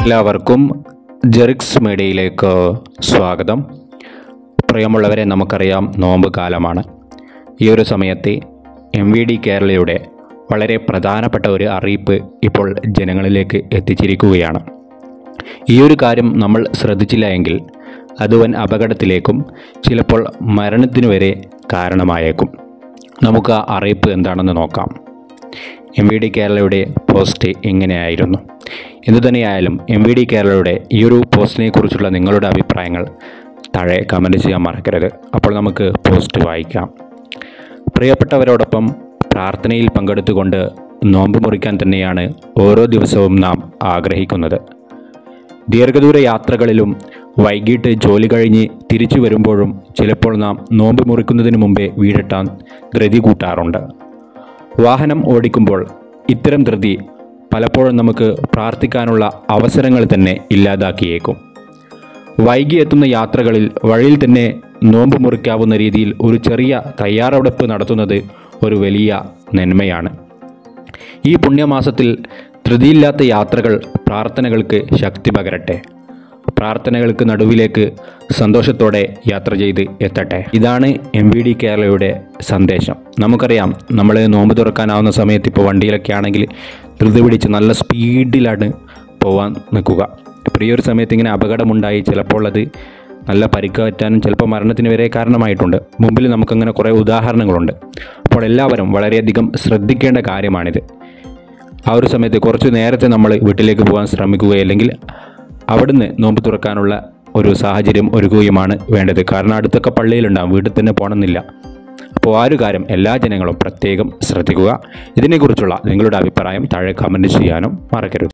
എല്ലാവർക്കും ജെറിക്സ് മീഡിയയിലേക്ക് സ്വാഗതം. പ്രിയമുള്ളവരെ, നമുക്കറിയാം നോമ്പ് കാലമാണ്. ഈ ഒരു സമയത്ത് MVD കേരളയുടെ വളരെ പ്രധാനപ്പെട്ട ഒരു അറിയിപ്പ് ഇപ്പോൾ ജനങ്ങളിലേക്ക് എത്തിച്ചിരിക്കുകയാണ്. ഈ ഒരു കാര്യം നമ്മൾ ശ്രദ്ധിച്ചില്ല എങ്കിൽ അത് വൻ അപകടത്തിലേക്കും ചിലപ്പോൾ മരണത്തിനു വരെ കാരണമായേക്കും. നമുക്ക് ആ അറിയിപ്പ് എന്താണെന്ന് നോക്കാം. MVD കേരളയുടെ പോസ്റ്റ് എങ്ങനെയായിരുന്നു? എന്തുതന്നെയായാലും MVD കേരളയുടെ ഈ ഒരു പോസ്റ്റിനെ കുറിച്ചുള്ള നിങ്ങളുടെ അഭിപ്രായങ്ങൾ താഴെ കമൻറ്റ് ചെയ്യാൻ മറക്കരുത്. അപ്പോൾ നമുക്ക് പോസ്റ്റ് വായിക്കാം. പ്രിയപ്പെട്ടവരോടൊപ്പം പ്രാർത്ഥനയിൽ പങ്കെടുത്തുകൊണ്ട് നോമ്പ് മുറിക്കാൻ തന്നെയാണ് ഓരോ ദിവസവും നാം ആഗ്രഹിക്കുന്നത്. ദീർഘദൂര യാത്രകളിലും വൈകിട്ട് ജോലി കഴിഞ്ഞ് തിരിച്ചു വരുമ്പോഴും ചിലപ്പോൾ നാം നോമ്പ് മുറിക്കുന്നതിന് മുമ്പേ വീടെത്താൻ ധൃതി കൂട്ടാറുണ്ട്. വാഹനം ഓടിക്കുമ്പോൾ ഇത്തരം ധൃതി പലപ്പോഴും നമുക്ക് പ്രാർത്ഥിക്കാനുള്ള അവസരങ്ങൾ തന്നെ ഇല്ലാതാക്കിയേക്കും. വൈകി എത്തുന്ന യാത്രകളിൽ വഴിയിൽ തന്നെ നോമ്പ് മുറിക്കാവുന്ന രീതിയിൽ ഒരു ചെറിയ തയ്യാറെടുപ്പ് നടത്തുന്നത് ഒരു വലിയ നന്മയാണ്. ഈ പുണ്യമാസത്തിൽ ധൃതിയില്ലാത്ത യാത്രകൾ പ്രാർത്ഥനകൾക്ക് ശക്തി പകരട്ടെ. പ്രാർത്ഥനകൾക്ക് നടുവിലേക്ക് സന്തോഷത്തോടെ യാത്ര ചെയ്ത് എത്തട്ടെ. ഇതാണ് MVD കേരളയുടെ സന്ദേശം. നമുക്കറിയാം, നമ്മൾ നോമ്പ് തുറക്കാനാവുന്ന സമയത്ത് ഇപ്പോൾ വണ്ടിയിലൊക്കെ ആണെങ്കിൽ ധൃതി പിടിച്ച് നല്ല സ്പീഡിലാണ് പോകാൻ നിൽക്കുക. ഇപ്പോൾ ഈ ഒരു സമയത്ത് ഇങ്ങനെ അപകടമുണ്ടായി ചിലപ്പോൾ അത് നല്ല പരിക്ക് പറ്റാനും ചിലപ്പോൾ മരണത്തിന് വരെ കാരണമായിട്ടുണ്ട്. മുമ്പിൽ നമുക്കങ്ങനെ കുറേ ഉദാഹരണങ്ങളുണ്ട്. അപ്പോൾ എല്ലാവരും വളരെയധികം ശ്രദ്ധിക്കേണ്ട കാര്യമാണിത്. ആ ഒരു സമയത്ത് കുറച്ച് നേരത്തെ നമ്മൾ വീട്ടിലേക്ക് പോകാൻ ശ്രമിക്കുക, അല്ലെങ്കിൽ അവിടുന്ന് നോമ്പ് തുറക്കാനുള്ള ഒരു സാഹചര്യം ഒരുക്കുകയുമാണ് വേണ്ടത്. കാരണം അടുത്തൊക്കെ പള്ളിയിലുണ്ടാകും, വീട്ടിൽ തന്നെ പോകണമെന്നില്ല. അപ്പോൾ ആ ഒരു കാര്യം എല്ലാ ജനങ്ങളും പ്രത്യേകം ശ്രദ്ധിക്കുക. ഇതിനെക്കുറിച്ചുള്ള നിങ്ങളുടെ അഭിപ്രായം താഴെ കമൻറ്റ് ചെയ്യാനും മറക്കരുത്.